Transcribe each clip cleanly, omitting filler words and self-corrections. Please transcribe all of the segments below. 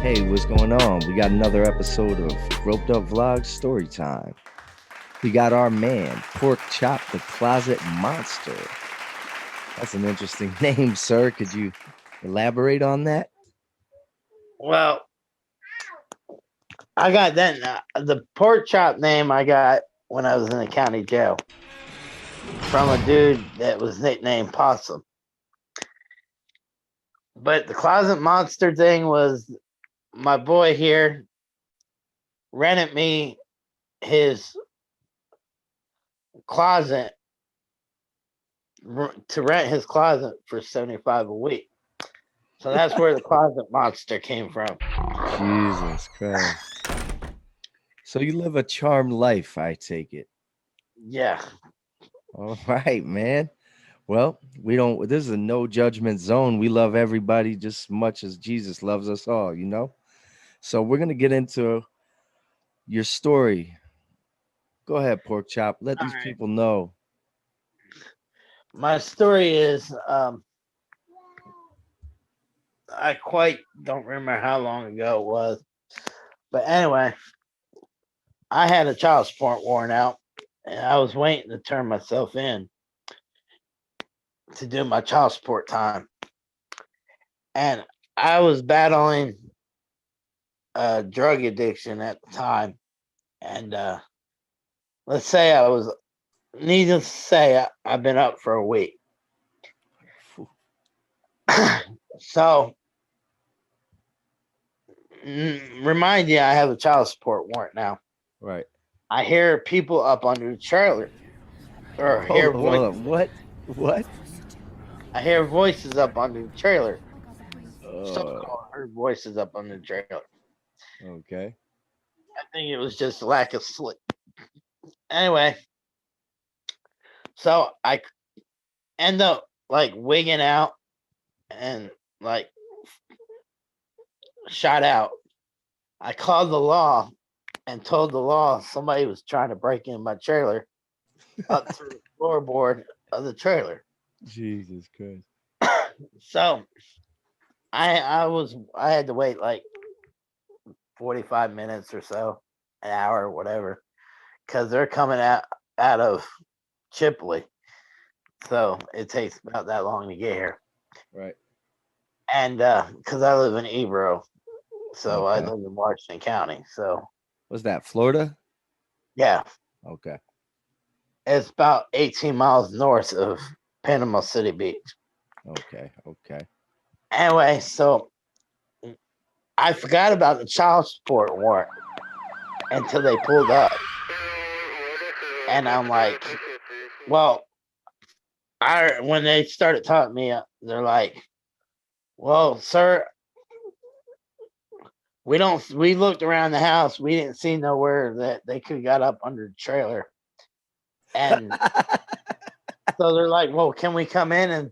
Hey, what's going on? We got another episode of Groped Up Vlogs Story Time. We got our man, Porkchop, the Closet Monster. That's an interesting name, sir. Could you elaborate on that? Well, I got that. The pork chop name I got when I was in the county jail from a dude that was nicknamed Possum. But the closet monster thing was my boy here rented me his closet to rent his closet for 75 a week. So that's where the closet monster came from. Jesus Christ. So you live a charmed life, I take it. Yeah. All right, man. Well, we don't, this is a no judgment zone. We love everybody just as much as Jesus loves us all, you know? So we're going to get into your story. Go ahead, Porkchop. Let All these right. people know. My story is I quite don't remember how long ago it was. But anyway, I had a child support warrant out, and I was waiting to turn myself in to do my child support time. And I was battling drug addiction at the time. And let's say needless to say, I've been up for a week. So, remind you, I have a child support warrant now. Right. I hear people up under the trailer, or hear Hold voices. on. What? What? I hear voices up under the trailer. Uh, So-called heard voices up under the trailer. okay. I think it was just lack of sleep. Anyway, so I end up like wigging out and like shot out. I called the law and told the law somebody was trying to break in my trailer up to the floorboard of the trailer. Jesus Christ. So I had to wait like 45 minutes or so, an hour or whatever, because they're coming out of Chipley. So it takes about that long to get here. Right. And because I live in Ebro, so I Okay. live in Washington County. So Was that Florida? yeah, Okay. it's about 18 miles north of Panama City Beach. Okay. Okay. Anyway, so I forgot about the child support warrant until they pulled up. And I'm like, well, when they started talking to me, they're like, well, sir, we looked around the house, we didn't see nowhere that they could have got up under the trailer. And so they're like, well, can we come in and,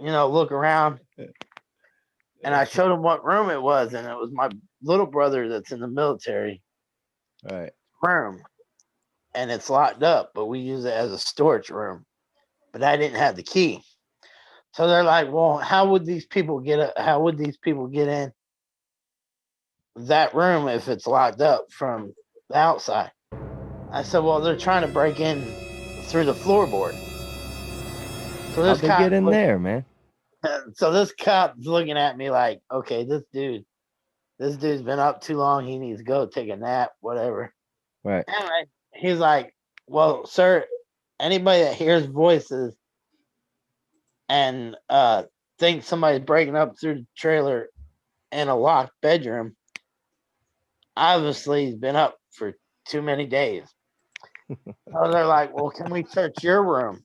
look around? And I showed them what room it was. And it was my little brother that's in the military Right. room. And it's locked up, but we use it as a storage room. But I didn't have the key. So they're like, well, how would these people get in that room if it's locked up from the outside? I said, well, they're trying to break in through the floorboard. So How'd they get in there, man? this cop's looking at me like, okay, this dude's been up too long. He needs to go take a nap, whatever. Right. Anyway, he's like, well, sir, anybody that hears voices and thinks somebody's breaking up through the trailer in a locked bedroom, obviously he's been up for too many days. So they're like, well, can we search your room?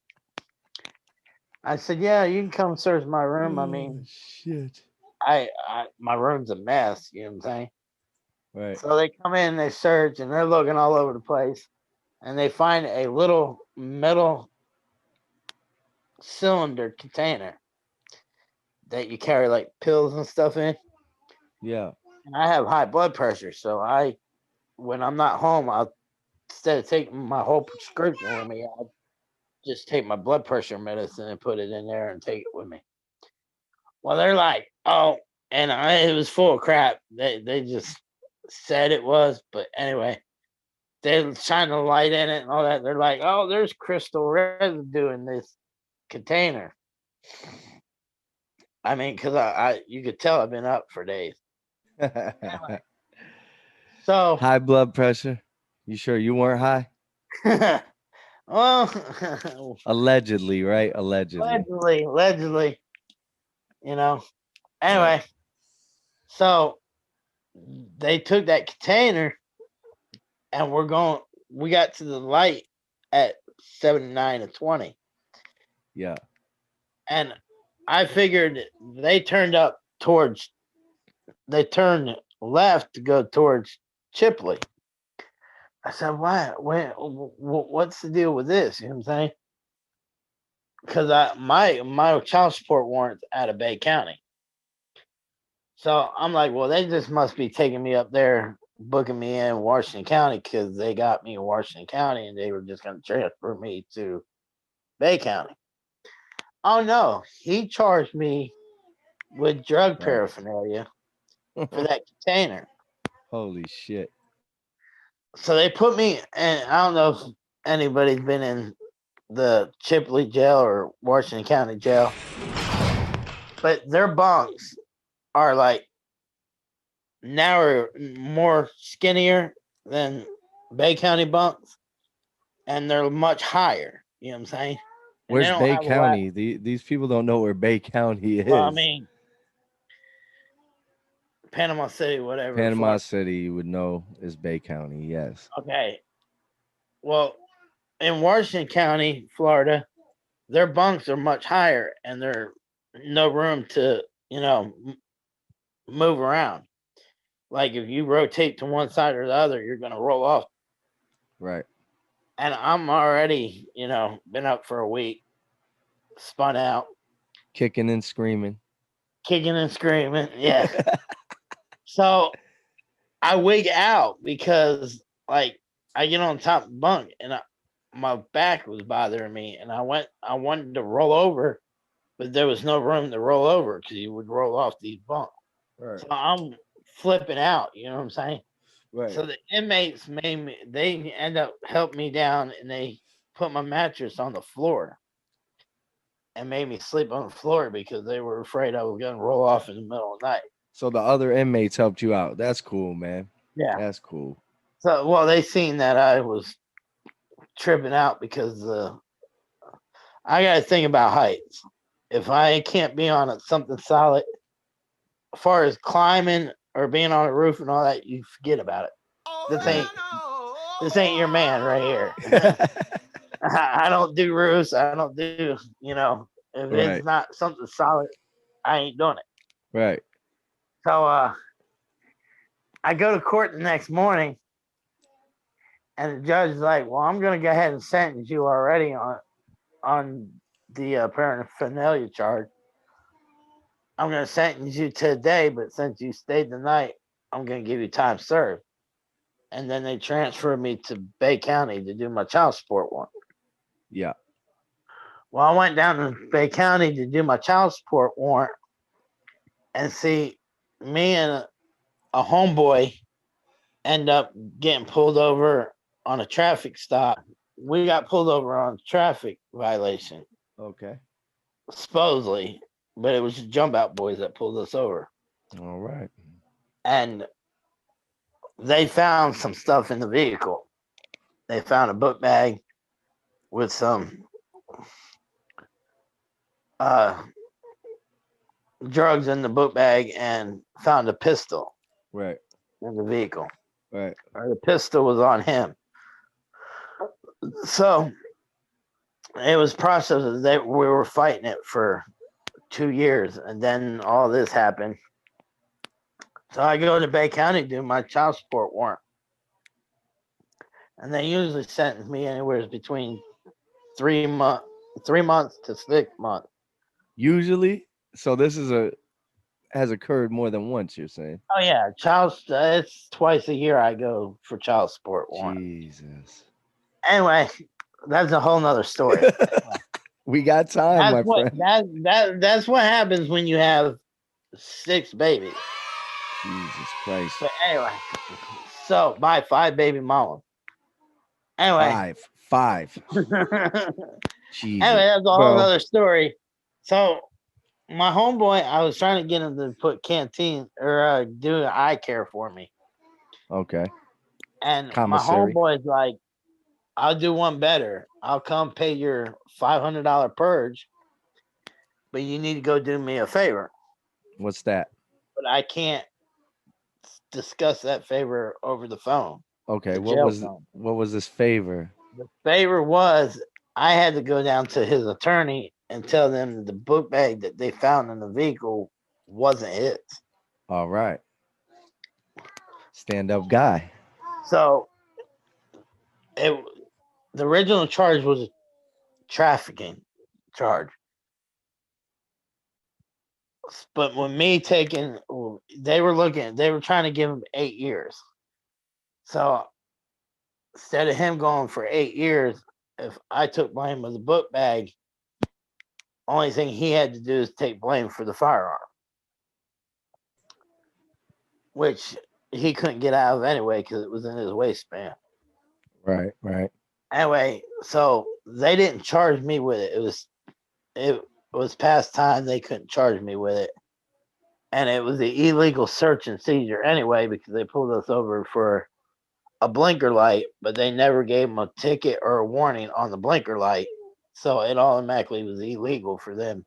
I said, yeah, you can come search my room. I Oh mean, shit. my room's a mess. You know what I'm saying? Right. So they come in, they search, and they're looking all over the place, and they find a little metal cylinder container that you carry like pills and stuff in. Yeah. And I have high blood pressure, so when I'm not home, I'll instead of taking my whole prescription with me, I'll just take my blood pressure medicine and put it in there and take it with me. Well, they're like, oh, and it was full of crap. They just said it was, but anyway, they shine the light in it and all that. They're like, oh, there's crystal residue in this container. I mean, because I you could tell I've been up for days. Anyway, so High blood pressure. You sure you weren't high? well, Allegedly, right? Allegedly. allegedly, you know. Right. Anyway, so they took that container and we got to the light at 79 and 20. Yeah. And I figured they turned left to go towards Chipley. I said, why? What's the deal with this? You know what I'm saying? Because my child support warrant's out of Bay County. So I'm like, well, they just must be taking me up there, booking me in Washington County because they got me in Washington County and they were just going to transfer me to Bay County. Oh no, he charged me with drug Right. paraphernalia for that container. Holy shit. So they put me, and I don't know if anybody's been in the Chipley jail or Washington County jail, but their bunks are like narrower, more skinnier than Bay County bunks, and they're much higher. You know what I'm saying? And they Where's don't Bay have a lot. County? These people don't know where Bay County Well, I is. mean, Panama City, whatever, Panama Florida. City, you would know, is Bay County. Yes. Okay. Well, in Washington County, Florida, their bunks are much higher, and there's no room to, move around. Like if you rotate to one side or the other, you're gonna roll off. Right. And I'm already, been up for a week, spun out, Kicking and screaming. kicking and screaming. Yeah. So I wig out because like I get on top of the bunk and my back was bothering me, and I wanted to roll over, but there was no room to roll over because you would roll off these bunks. Right. So I'm flipping out. You know what I'm saying? Right. So the inmates they end up helping me down, and they put my mattress on the floor and made me sleep on the floor because they were afraid I was going to roll off in the middle of the night. So the other inmates helped you out. That's cool, man. Yeah. That's cool. So, well, they seen that I was tripping out because I got to think about heights. If I can't be on something solid, as far as climbing or being on a roof and all that, you forget about it. This Right. ain't this ain't your man right here. I don't do roofs. I don't do, if it's Right. not something solid, I ain't doing it. Right. So I go to court the next morning, and the judge is like, "Well, I'm going to go ahead and sentence you already on the paraphernalia charge. I'm going to sentence you today, but since you stayed the night, I'm going to give you time served." And then they transferred me to Bay County to do my child support one. Yeah. Well, I went down to Bay County to do my child support warrant, and see, me and a homeboy end up getting pulled over on a traffic stop. We got pulled over on a traffic violation, Okay. supposedly, but it was the jump out boys that pulled us over. All right. And they found some stuff in the vehicle. They found a book bag with some uh, drugs in the book bag, and found a pistol Right. in the vehicle. Right. Or the pistol was on him. So it was processed that we were fighting it for 2 years, and then all this happened. So I go to Bay County to do my child support warrant, and they usually sentence me anywhere between 3 months to 6 months. Usually, so this is a has occurred more than once. You're saying? Oh yeah, it's twice a year I go for child support warrant. Jesus. Anyway, that's a whole nother story. We got time, That's my what friend. that's what happens when you have 6 babies. Jesus Christ. But anyway, so by 5 baby mamas. Anyway, Five. anyway, Jesus, that's a whole bro. other story. So my homeboy, I was trying to get him to put canteen or do eye care for me, Okay. and my Commissary. homeboy's like, "I'll do one better. I'll come pay your $500 purge, but you need to go do me a favor. What's that? But I can't discuss that favor over the phone, Okay. the What jail was phone. this favor? The favor was I had to go down to his attorney and tell them the book bag that they found in the vehicle wasn't his. All right. Stand up guy. So it the original charge was a trafficking charge. But when me taking, they were trying to give him 8 years. So instead of him going for 8 years, if I took blame of the book bag, only thing he had to do is take blame for the firearm, which he couldn't get out of anyway because it was in his waistband. Right. Right. Anyway, so they didn't charge me with it. It was past time they couldn't charge me with it. And it was the illegal search and seizure anyway, because they pulled us over for a blinker light, but they never gave them a ticket or a warning on the blinker light. So it automatically was illegal for them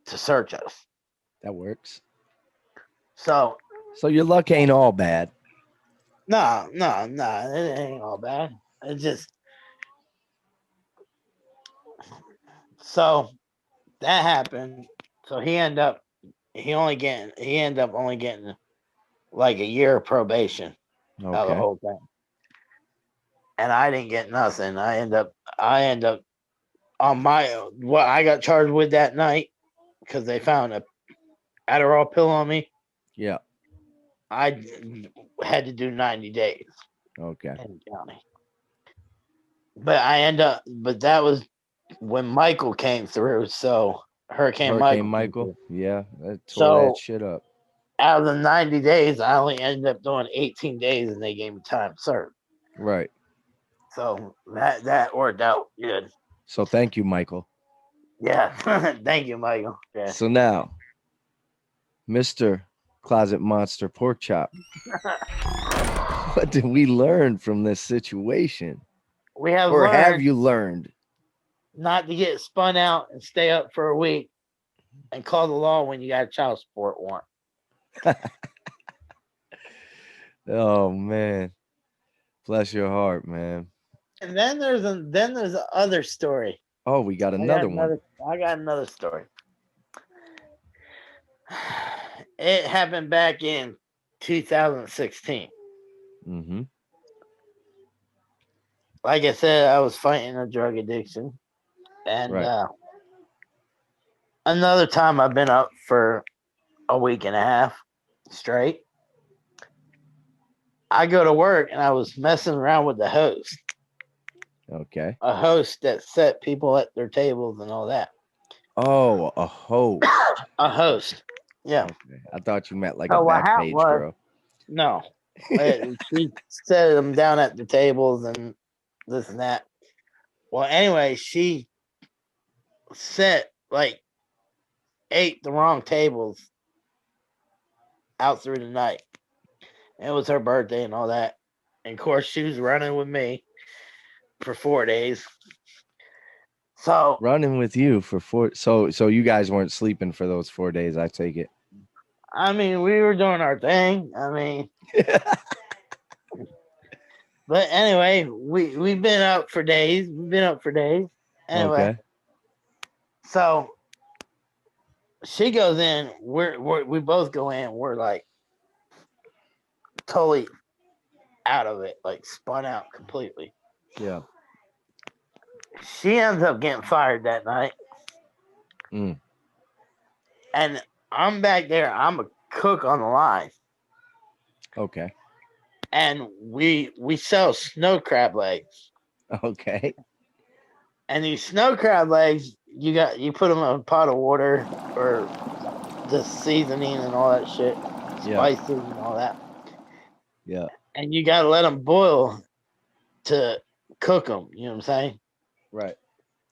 to search us. That works. So So your luck ain't all bad. no, it ain't all bad. It's just so that happened. So he ended up only getting like a year of probation out of the Okay. whole thing. And I didn't get nothing. I end up on my what I got charged with that night because they found a Adderall pill on me. Yeah. I had to do 90 days Okay. in the county. But that was when Michael came through. So Hurricane Hurricane Michael came Michael. through. Yeah. That tore that So shit up. out of the 90 days, I only ended up doing 18 days and they gave me time served. Right. So that worked out good. So thank you, Michael. Yeah. Thank you, Michael. Yeah. So now, Mr. Closet Monster Porkchop, what did we learn from this situation? We have Or have learned you learned? not to get spun out and stay up for a week and call the law when you got a child support warrant. Oh man. Bless your heart, man. And then there's a other story. Oh, we got I got another one. another I got another story. It happened back in 2016. Mm-hmm. Like I said, I was fighting a drug addiction. And Right. another time I've been up for a week and a half straight. I go to work and I was messing around with the host, Okay. a host that set people at their tables and all that. Oh, a host. A host. Yeah. Okay. I thought you meant like a So what back happened page was, girl. no, she set them down at the tables and this and that. Well, anyway, she set like 8 the wrong tables out through the night. And it was her birthday and all that. And of course, she was running with me for 4 days. So, Running with you for 4. So you guys weren't sleeping for those 4 days, I take it. I mean, we were doing our thing. I mean, but anyway, we've been up for days. We've been up for days. Anyway, Okay. so she goes in. We both go in. We're like totally out of it, like spun out completely. Yeah. She ends up getting fired that night, Mm. and I'm back there. I'm a cook on the line, Okay. and we sell snow crab legs. Okay. And these snow crab legs, you put them in a pot of water or the seasoning and all that shit, Yeah. spices and all that, Yeah. and you gotta let them boil to cook them. You know what I'm saying? Right.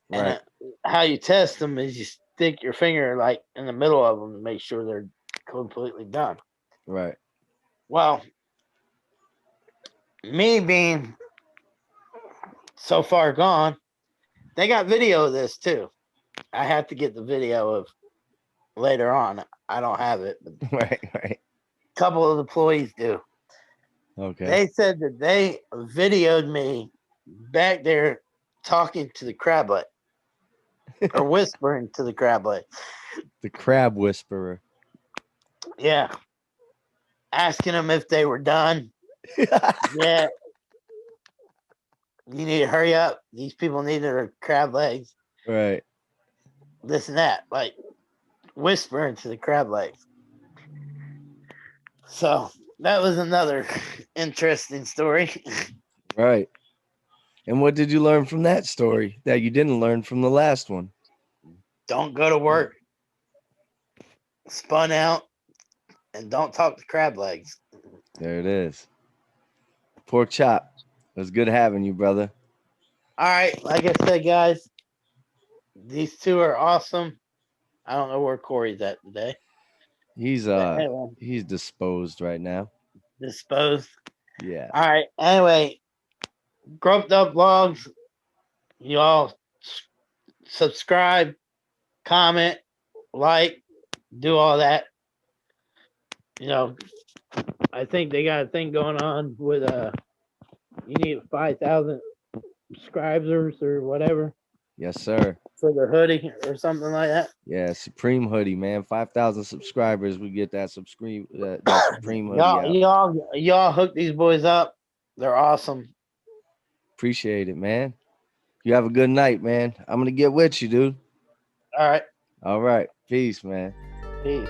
And Right. how you test them is you stick your finger like in the middle of them to make sure they're completely done. Right. Well, me being so far gone, they got video of this too. I have to get the video of later on. I don't have it, but Right. Right. a couple of the employees do. Okay. They said that they videoed me back there talking to the crablet or whispering to the crablet. The crab whisperer. Yeah. Asking them if they were done. Yeah. You need to hurry up. These people need their crab legs. Right. This and that. Like whispering to the crab legs. So that was another interesting story. Right. And what did you learn from that story that you didn't learn from the last one? Don't go to work spun out and don't talk to crab legs. There it is. Pork chop. It was good having you, brother. All right. Like I said, guys, these two are awesome. I don't know where Corey's at today. He's But anyway, he's disposed right now. disposed. Yeah. All right. Anyway, Groped Up Vlogs. You all subscribe, comment, like, do all that. You know, I think they got a thing going on with you need 5,000 subscribers or whatever Yes, sir. for the hoodie or something like that. Yeah, Supreme hoodie, man. 5,000 subscribers, we get that that Supreme hoodie out. Y'all hook these boys up. They're awesome. Appreciate it, man. You have a good night, man. I'm gonna get with you, dude. All right. All right. Peace, man. Peace.